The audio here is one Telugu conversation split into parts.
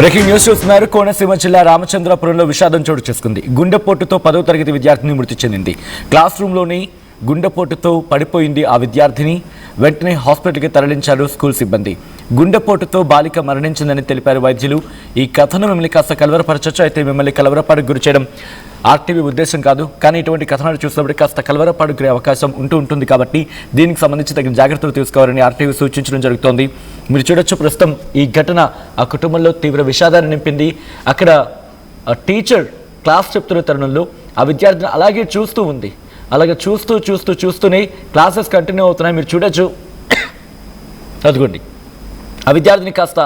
బ్రేకింగ్ న్యూస్ చూస్తున్నారు. కోనసీమ జిల్లా రామచంద్రపురంలో విషాదం చోటు చేసుకుంది. గుండెపోటుతో 10వ తరగతి విద్యార్థిని మృతి చెందింది. క్లాస్ రూమ్లోని గుండెపోటుతో పడిపోయింది ఆ విద్యార్థిని. వెంటనే హాస్పిటల్కి తరలించారు స్కూల్ సిబ్బంది. గుండెపోటుతో బాలిక మరణించిందని తెలిపారు వైద్యులు. ఈ కథను మిమ్మల్ని కాస్త కలవరపరచచ్చు, అయితే మిమ్మల్ని కలవరపాటుకు గురి చేయడం ఆర్టీవీ ఉద్దేశం కాదు. కానీ ఇటువంటి కథనాలు చూసినప్పుడు కాస్త కలవరపాటుకు గురే అవకాశం ఉంటుంది కాబట్టి దీనికి సంబంధించి తగిన జాగ్రత్తలు తీసుకోవాలని ఆర్టీవీ సూచించడం జరుగుతోంది. మీరు చూడొచ్చు, ప్రస్తుతం ఈ ఘటన ఆ కుటుంబంలో తీవ్ర విషాదాన్ని నింపింది. అక్కడ టీచర్ క్లాస్ చెప్తున్న తరుణంలో ఆ విద్యార్థిని అలాగే చూస్తూ ఉంది. అలాగే చూస్తూనే క్లాసెస్ కంటిన్యూ అవుతున్నాయి. మీరు చూడొచ్చు, అదిగోండి ఆ విద్యార్థిని కాస్త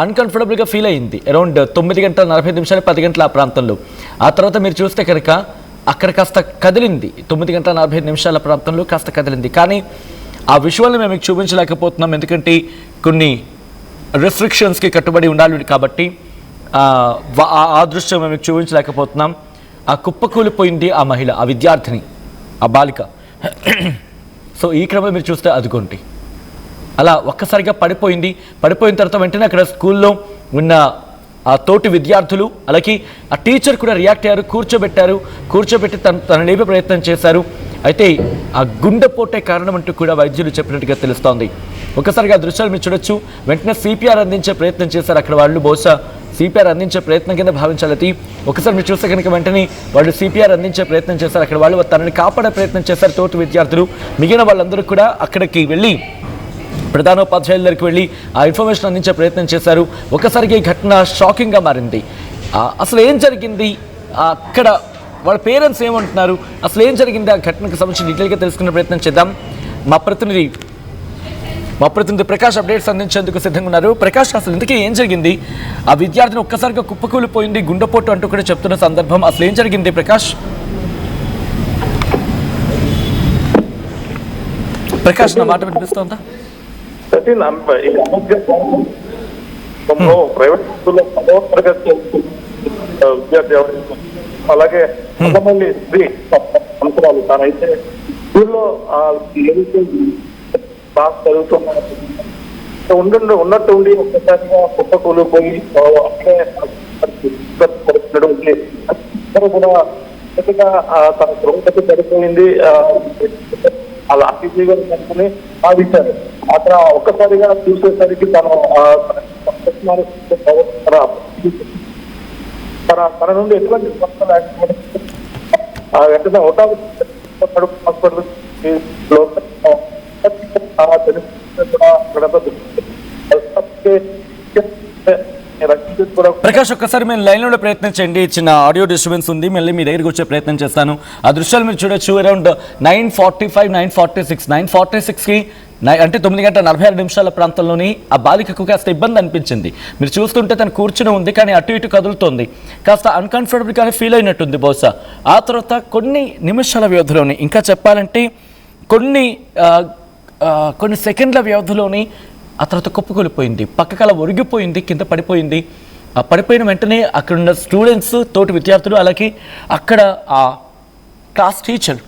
అన్కంఫర్టబుల్గా ఫీల్ అయ్యింది. అరౌండ్ 9:45 10 గంటల ఆ ప్రాంతంలో. ఆ తర్వాత మీరు చూస్తే కనుక అక్కడ కాస్త కదిలింది. 9:45 ప్రాంతంలో కాస్త కదిలింది. కానీ ఆ విజువల్ని మేము మీకు చూపించలేకపోతున్నాం, ఎందుకంటే కొన్ని రెస్ట్రిక్షన్స్కి కట్టుబడి ఉండాలి కాబట్టి ఆ దృశ్యం మేము మీకు చూపించలేకపోతున్నాం. ఆ కుప్పకూలిపోయింది ఆ మహిళ, ఆ విద్యార్థిని, ఆ బాలిక. సో ఈ క్రమం మీరు చూస్తే అదిగోండి అలా ఒక్కసారిగా పడిపోయిన తర్వాత వెంటనే అక్కడ స్కూల్లో ఉన్న ఆ తోటి విద్యార్థులు అలాగే ఆ టీచర్ కూడా రియాక్ట్ అయ్యారు. కూర్చోబెట్టి తన లేపే ప్రయత్నం చేశారు. అయితే ఆ గుండెపోటే కారణం అంటూ కూడా వైద్యులు చెప్పినట్టుగా తెలుస్తోంది. ఒక్కసారిగా ఆ దృశ్యాలు మీరు చూడొచ్చు. వెంటనే సిపిఆర్ అందించే ప్రయత్నం చేశారు అక్కడ వాళ్ళు. బహుశా సిపిఆర్ అందించే ప్రయత్నం కింద భావించాలి. ఒకసారి మీరు చూస్తే కనుక వెంటనే వాళ్ళు సిపిఆర్ అందించే ప్రయత్నం చేశారు. అక్కడ వాళ్ళు తనని కాపాడే ప్రయత్నం చేశారు తోటి విద్యార్థులు. మిగిలిన వాళ్ళందరూ కూడా అక్కడికి వెళ్ళి ప్రధానోపాధ్యాయుల దగ్గరికి వెళ్ళి ఆ ఇన్ఫర్మేషన్ అందించే ప్రయత్నం చేశారు. ఒకసారిగా ఈ ఘటన షాకింగ్గా మారింది. అసలు ఏం జరిగింది, అక్కడ వాళ్ళ పేరెంట్స్ ఏమంటున్నారు, అసలు ఏం జరిగింది, ఆ ఘటనకు సంబంధించి డీటెయిల్గా తెలుసుకునే ప్రయత్నం చేద్దాం. మా ప్రతినిధి ప్రకాష్ అప్డేట్స్ అందించేందుకు సిద్ధంగా ఉన్నారు. ప్రకాష్, అసలు ఇంతకీ ఏం జరిగింది? ఆ విద్యార్థిని ఒక్కసారిగా కుప్పకూలిపోయింది, గుండెపోటు అంటూ కూడా చెప్తున్న సందర్భం. అసలు ఏం జరిగింది ప్రకాష్? ప్రకాష్, నా మాట వినిపిస్తోందా? ప్రైవేట్ స్కూల్లో 10వ తరగతి విద్యార్థి అలాగే కొంతమంది సంవత్సరాలు తానైతే స్కూల్లో క్లాస్ చదువుతున్న ఉన్నట్టుండి ఒక్కసారిగా కుప్పకూలిపోయి కూడా తన కుటుంబకి పడిపోయింది. అలా అతిథిగా కనుక్కుని భావించారు. అక్కడ ఒక్కసారిగా చూసేసరికి తన నుండి ఎటువంటి స్పష్టం లేకపోతే వెంటనే హాస్పిటల్ ప్రకాష్, ఒక్కసారి మేము లైన్లో ప్రయత్నించండి. చిన్న ఆడియో డిస్టర్బెన్స్ ఉంది, మళ్ళీ మీ దగ్గరికి వచ్చే ప్రయత్నం చేస్తాను. ఆ దృశ్యాలు మీరు చూడొచ్చు. అరౌండ్ 9:45 9:46కి అంటే 9:46 ప్రాంతంలోని ఆ బాలికకు కాస్త ఇబ్బంది అనిపించింది. మీరు చూస్తుంటే తను కూర్చుని ఉంది, కానీ అటు ఇటు కదులుతోంది. కాస్త అన్కంఫర్టబుల్ కానీ ఫీల్ అయినట్టుంది బహుశా. ఆ తర్వాత కొన్ని నిమిషాల వ్యవధిలోని, ఇంకా చెప్పాలంటే కొన్ని సెకండ్ల వ్యవధిలోని ఆ తర్వాత కుప్పకూలిపోయింది. పక్కకల ఒరిగిపోయింది, కింద పడిపోయింది. ఆ పడిపోయిన వెంటనే అక్కడున్న స్టూడెంట్స్, తోటి విద్యార్థులు, అలాగే అక్కడ ఆ క్లాస్ టీచర్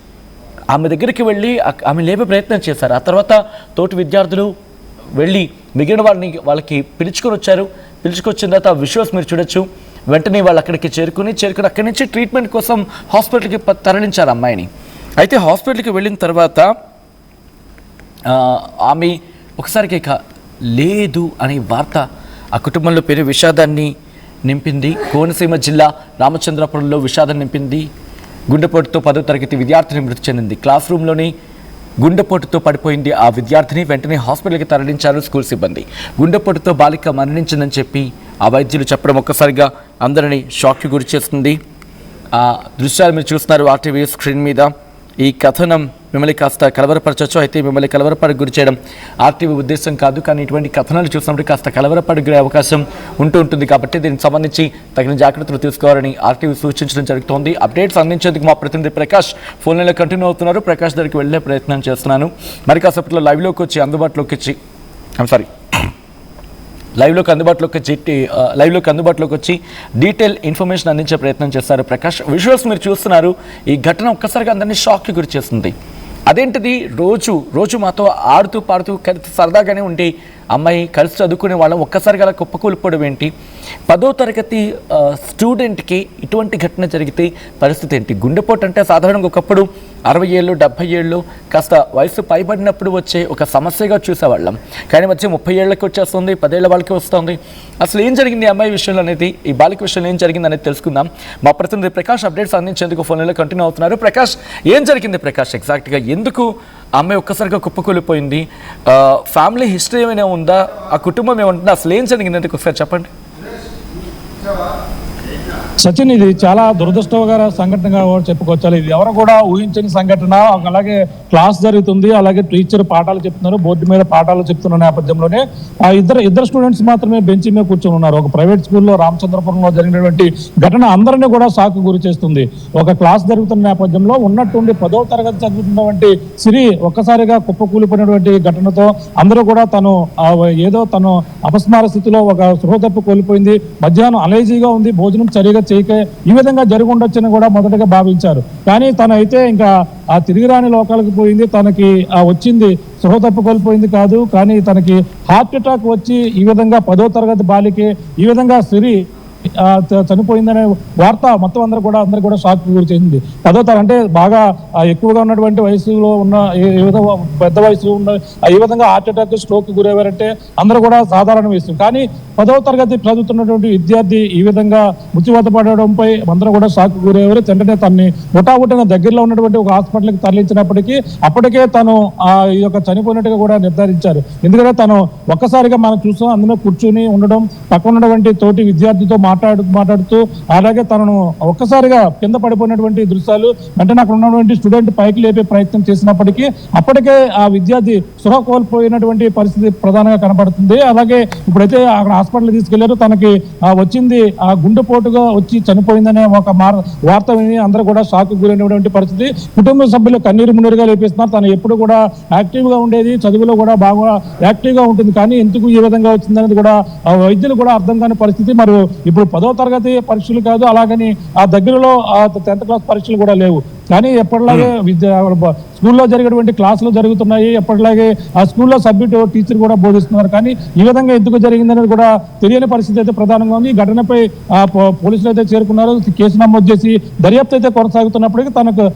ఆమె దగ్గరికి వెళ్ళి ఆమె లేపే ప్రయత్నం చేశారు. ఆ తర్వాత తోటి విద్యార్థులు వెళ్ళి మిగిలిన వాళ్ళకి పిలుచుకొచ్చిన తర్వాత ఆ విజువల్స్ మీరు చూడొచ్చు. వెంటనే వాళ్ళు అక్కడికి చేరుకుని అక్కడి నుంచి ట్రీట్మెంట్ కోసం హాస్పిటల్కి తరలించారు అమ్మాయిని. అయితే హాస్పిటల్కి వెళ్ళిన తర్వాత ఆమె ఒకసారికి ఇక లేదు అనే వార్త ఆ కుటుంబంలో పెను విషాదాన్ని నింపింది. కోనసీమ జిల్లా రామచంద్రపురంలో విషాదం నింపింది. గుండెపోటుతో 10వ తరగతి విద్యార్థిని మృతి చెందింది. క్లాస్ రూమ్లోని గుండెపోటుతో పడిపోయింది ఆ విద్యార్థిని. వెంటనే హాస్పిటల్కి తరలించారు స్కూల్ సిబ్బంది. గుండెపోటుతో బాలిక మరణించిందని చెప్పి ఆ వైద్యులు చెప్పడం ఒక్కసారిగా అందరినీ షాక్కి గురి చేస్తుంది. ఆ దృశ్యాలు మీరు చూస్తున్నారు ఆర్టీవీ స్క్రీన్ మీద. ఈ కథనం మిమ్మల్ని కాస్త కలవరపరచవచ్చు, అయితే మిమ్మల్ని కలవరపడికి గురి చేయడం ఆర్టీవీ ఉద్దేశం కాదు. కానీ ఇటువంటి కథనాలు చూసినప్పుడు కాస్త కలవరపడికి గురే అవకాశం ఉంటుంది కాబట్టి దీనికి సంబంధించి తగిన జాగ్రత్తలు తీసుకోవాలని ఆర్టీవీ సూచించడం జరుగుతోంది. అప్డేట్స్ అందించేందుకు మా ప్రతినిధి ప్రకాష్ ఫోన్ లైన్లో కంటిన్యూ అవుతున్నారు. ప్రకాష్ దగ్గరికి వెళ్ళే ప్రయత్నం చేస్తున్నాను. మరి కాసేపట్లో లైవ్లోకి వచ్చి అందుబాటులోకి వచ్చి డీటెయిల్ ఇన్ఫర్మేషన్ అందించే ప్రయత్నం చేస్తారు ప్రకాష్. విజువల్స్ మీరు చూస్తున్నారు. ఈ ఘటన ఒక్కసారిగా అందరినీ షాక్కి గురి చేస్తుంది. అదేంటిది, రోజు మాతో ఆడుతూ పాడుతూ సరదాగానే ఉండి అమ్మాయి కలిసి చదువుకునే వాళ్ళం ఒక్కసారిగా అలా కుప్పకూలిపోవడం ఏంటి? 10వ తరగతి స్టూడెంట్కి ఇటువంటి ఘటన జరిగితే పరిస్థితి ఏంటి? గుండెపోటు అంటే సాధారణంగా ఒకప్పుడు 60 ఏళ్ళు 70 ఏళ్ళు కాస్త వయసు పైబడినప్పుడు వచ్చే ఒక సమస్యగా చూసేవాళ్ళం. కానీ వచ్చి 30 ఏళ్ళకి వచ్చేస్తుంది, 10 ఏళ్ల వాళ్ళకి వస్తుంది. అసలు ఏం జరిగింది అమ్మాయి విషయంలో అనేది, ఈ బాలిక విషయంలో ఏం జరిగింది అనేది తెలుసుకుందాం. మా ప్రతినిధి ప్రకాష్ అప్డేట్స్ అందించేందుకు ఫోన్లో కంటిన్యూ అవుతున్నారు. ప్రకాష్, ఏం జరిగింది ప్రకాష్? ఎగ్జాక్ట్గా ఎందుకు అమ్మాయి ఒక్కసారిగా కుప్పకూలిపోయింది? ఫ్యామిలీ హిస్టరీ ఏమైనా ఉందా? ఆ కుటుంబం ఏమంటుందా? అసలు ఏం జరిగింది ఎందుకు ఒకసారి చెప్పండి. సచిన్, ఇది చాలా దురదృష్టకర సంఘటనగా చెప్పుకోవచ్చు. ఇది ఎవరు కూడా ఊహించని సంఘటన. అలాగే క్లాస్ జరుగుతుంది, అలాగే టీచర్ పాఠాలు చెప్తున్నారు, బోర్డు మీద పాఠాలు చెప్తున్న నేపథ్యంలోనే ఆ ఇద్దరు స్టూడెంట్స్ మాత్రమే బెంచ్ మీద కూర్చొని ఉన్నారు. ఒక ప్రైవేట్ స్కూల్లో రామచంద్రపురంలో జరిగినటువంటి ఘటన అందరినీ కూడా షాక్ గురి చేస్తుంది. ఒక క్లాస్ జరుగుతున్న నేపథ్యంలో ఉన్నట్టుండి 10వ తరగతి చదువుతున్నటువంటి సిరి ఒక్కసారిగా కుప్పకూలిపోయినటువంటి ఘటనతో అందరూ కూడా తను అపస్మార స్థితిలో ఒక స్పృహ తప్పి కోల్పోయింది. మధ్యాహ్నం అలైజీగా ఉంది, భోజనం సరిగా చేయకే ఈ విధంగా జరిగి ఉండొచ్చని కూడా మొదటగా భావించారు. కానీ తనైతే ఇంకా ఆ తిరిగి రాని లోకాలకు పోయింది. తనకి వచ్చింది స్పృహ తప్పి కోల్పోయింది కాదు, కానీ తనకి హార్ట్ అటాక్ వచ్చి ఈ విధంగా 10వ తరగతి బాలికే ఈ విధంగా సిరి చనిపోయిందనే వార్త మొత్తం అందరూ కూడా షాక్ గురి చేసింది. 10వ తరగతి అంటే బాగా ఎక్కువగా ఉన్నటువంటి వయసులో ఉన్న పెద్ద వయసు ఉన్న ఈ విధంగా హార్ట్ అటాక్ స్ట్రోక్ గురయ్యారంటే అందరూ కూడా సాధారణ విషయం. కానీ 10వ తరగతి చదువుతున్నటువంటి విద్యార్థి ఈ విధంగా మృత్యువాత పడడంపై అందరూ కూడా షాక్ గురయ్యారు. వెంటనే తనని ముఠాముఠిన దగ్గరలో ఉన్నటువంటి ఒక హాస్పిటల్కి తరలించినప్పటికీ అప్పటికే తను ఈ యొక్క చనిపోయినట్టుగా కూడా నిర్ధారించారు. ఎందుకంటే తను ఒక్కసారిగా మనం చూసాం, అందులో కూర్చుని ఉండడం, పక్కన ఉన్నటువంటి తోటి విద్యార్థితో మాట్లాడుతూ అలాగే తనను ఒక్కసారిగా కింద పడిపోయినటువంటి దృశ్యాలు వెంటనే అక్కడ ఉన్నటువంటి స్టూడెంట్ పైకి లేపే ప్రయత్నం చేసినప్పటికీ అప్పటికే ఆ విద్యార్థి స్పృహ కోల్పోయినటువంటి పరిస్థితి ప్రధానంగా కనపడుతుంది. అలాగే ఇప్పుడైతే అక్కడ హాస్పిటల్ తీసుకెళ్లారు. తనకి వచ్చింది ఆ గుండెపోటుగా వచ్చి చనిపోయిందనే ఒక వార్త విని అందరూ కూడా షాక్ గురైనటువంటి పరిస్థితి. కుటుంబ సభ్యులు కన్నీరు మున్నీరుగా లేపిస్తున్నారు. తను ఎప్పుడు కూడా యాక్టివ్ గా ఉండేది, చదువులో కూడా బాగా యాక్టివ్ గా ఉంటుంది. కానీ ఎందుకు ఈ విధంగా వచ్చిందనేది కూడా వైద్యులు కూడా అర్థం కాని పరిస్థితి. మరి ఇప్పుడు 10వ తరగతి పరీక్షలు కాదు, అలాగని ఆ దగ్గరలో 10th క్లాస్ పరీక్షలు కూడా లేవు. కానీ ఎప్పటిలాగే స్కూల్లో జరిగేటువంటి క్లాసులు జరుగుతున్నాయి. ఎప్పటిలాగే ఆ స్కూల్లో సబ్జెక్ట్ టీచర్ కూడా బోధిస్తున్నారు. కానీ ఈ విధంగా ఎందుకు జరిగిందనేది కూడా తెలియని పరిస్థితి అయితే ప్రధానంగా ఉంది. ఈ ఘటనపై పోలీసులు అయితే చేరుకున్నారు. కేసు నమోదు చేసి దర్యాప్తు అయితే కొనసాగుతున్నప్పటికీ తనకు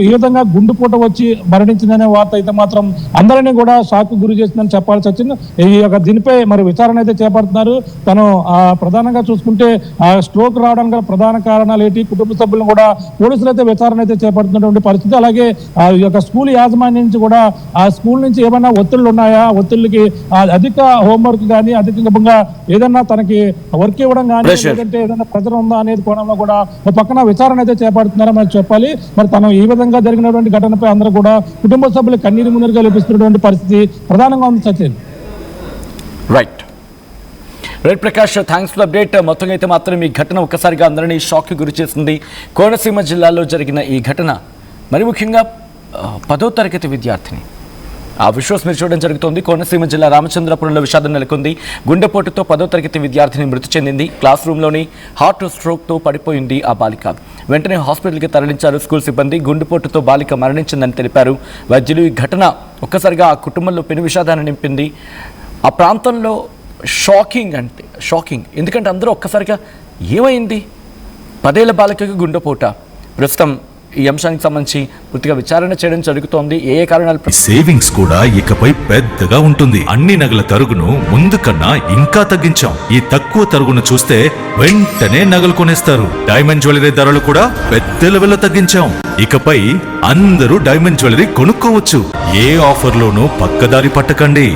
ఈ విధంగా గుండెపోటు వచ్చి మరణించిందనే వార్త అయితే మాత్రం అందరినీ కూడా షాక్ గురి చేసిందని చెప్పాల్సి వచ్చింది. ఈ యొక్క దీనిపై మరి విచారణ అయితే చేపడుతున్నారు. తను ప్రధానంగా చూసుకుంటే స్ట్రోక్ రావడానికి గల ప్రధాన కారణాలు ఏంటి, కుటుంబ సభ్యులను కూడా పోలీసులు అయితే విచారణ అయితే చేపడుతున్నటువంటి పరిస్థితి. అలాగే ఈ యొక్క స్కూల్ యాజమాన్యం నుంచి కూడా ఆ స్కూల్ నుంచి ఏమైనా ఒత్తిళ్లు ఉన్నాయా, ఒత్తిళ్ళకి అధిక హోంవర్క్ కానీ అధికంగా ఏదన్నా తనకి వర్క్ ఇవ్వడం కానీ లేదంటే ఏదైనా ప్రెజర్ ఉందా అనేది కోణంలో కూడా ఒక పక్కన విచారణ అయితే చేపడుతున్నారని మనం చెప్పాలి. మరి తను ఈ విధంగా జరిగినటువంటి ఘటనపై అందరూ కూడా కుటుంబ సభ్యులు కన్నీరు మున్నీరుగా లభిస్తున్నటువంటి పరిస్థితి ప్రధానంగా ఉంది. Sachin, right Prakash, thanks for update. మొత్తంగా అయితే మాత్రం ఈ ఘటన ఒక్కసారిగా అందరినీ షాక్కి గురి చేసింది. కోనసీమ జిల్లాలో జరిగిన ఈ ఘటన మరి ముఖ్యంగా 10వ తరగతి విద్యార్థిని ఆ విషువల్స్ మీరు చూడడం జరుగుతుంది. కోనసీమ జిల్లా రామచంద్రపురంలో విషాదం నెలకొంది. గుండెపోటుతో 10వ తరగతి విద్యార్థిని మృతి చెందింది. క్లాస్ రూమ్లోని హార్ట్ స్ట్రోక్తో పడిపోయింది ఆ బాలిక. వెంటనే హాస్పిటల్కి తరలించారు స్కూల్ సిబ్బంది. గుండెపోటుతో బాలిక మరణించిందని తెలిపారు వైద్యులు. ఈ ఘటన ఒక్కసారిగా ఆ కుటుంబంలో పెను విషాదాన్ని నింపింది. ఆ ప్రాంతంలో షాకింగ్ ఎందుకంటే అందరూ ఒక్కసారిగా ఏమైంది, 10 ఏళ్ల బాలికకి గుండెపోట. ప్రస్తుతం ఈ అంశానికి సంబంధించి పూర్తిగా విచారణ చేయడం జరుగుతోంది. ఏ కారణాలు సేవింగ్స్ కూడా ఇకపై పెద్దగా ఉంటుంది. అన్ని నగల తరుగును ముందు కన్నా ఇంకా తగ్గించాం. ఈ తక్కువ తరుగును చూస్తే వెంటనే నగలు కొనేస్తారు. డైమండ్ జ్యువెలరీ ధరలు కూడా పెద్ద లెవెల్లో తగ్గించాం. ఇకపై అందరూ డైమండ్ జ్యువెలరీ కొనుక్కోవచ్చు. ఏ ఆఫర్లోనూ పక్కదారి పట్టకండి.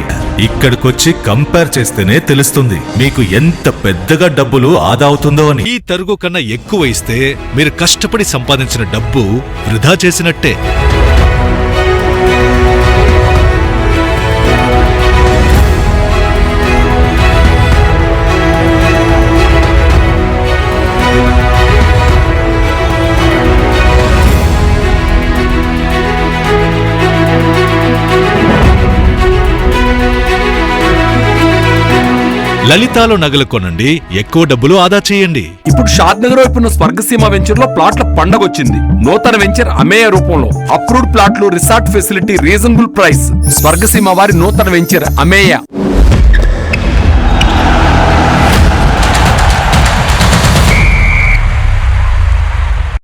ఇక్కడికొచ్చి కంపేర్ చేస్తేనే తెలుస్తుంది మీకు ఎంత పెద్దగా డబ్బులు ఆదా అవుతుందో అని. ఈ తరుగు కన్నా ఎక్కువ ఇస్తే మీరు కష్టపడి సంపాదించిన డబ్బు వృధా చేసినట్టే. లలితాలో నగలు కొనండి, ఎక్కువ డబ్బులు ఆదా చేయండి. ఇప్పుడు షాద్ నగర్ వైపు ఉన్న స్వర్గసీమ వెంచర్ లో ప్లాట్ల పండగ వచ్చింది. నూతన వెంచర్ అమేయ రూపంలో అప్రూవ్డ్ ప్లాట్లు, resort facility, reasonable price. Swargaseema వారి నూతన వెంచర్ అమేయ.